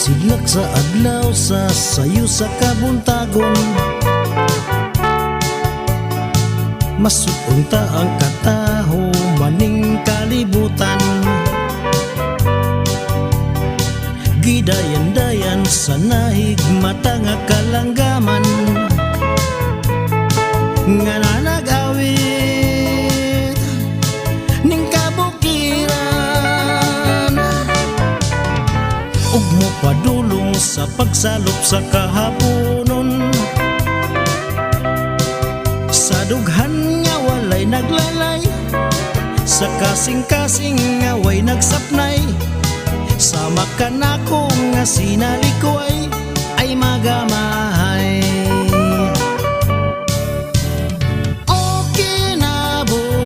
Sidlak sa adlaw sa sayo sa kabuntagon, masuunta ang kataho maning kalibutan. Gidayan-dayan sa nahigmata nga kalanggaman, nga nanag-awit ning kabukiran. Ug mo padulong sa pagsalop sa kahaponon, sa dughan nga walay naglalay, sa kasing-kasing nga way nagsapnay. Sama ka na ko nga sinalikoy ay magama.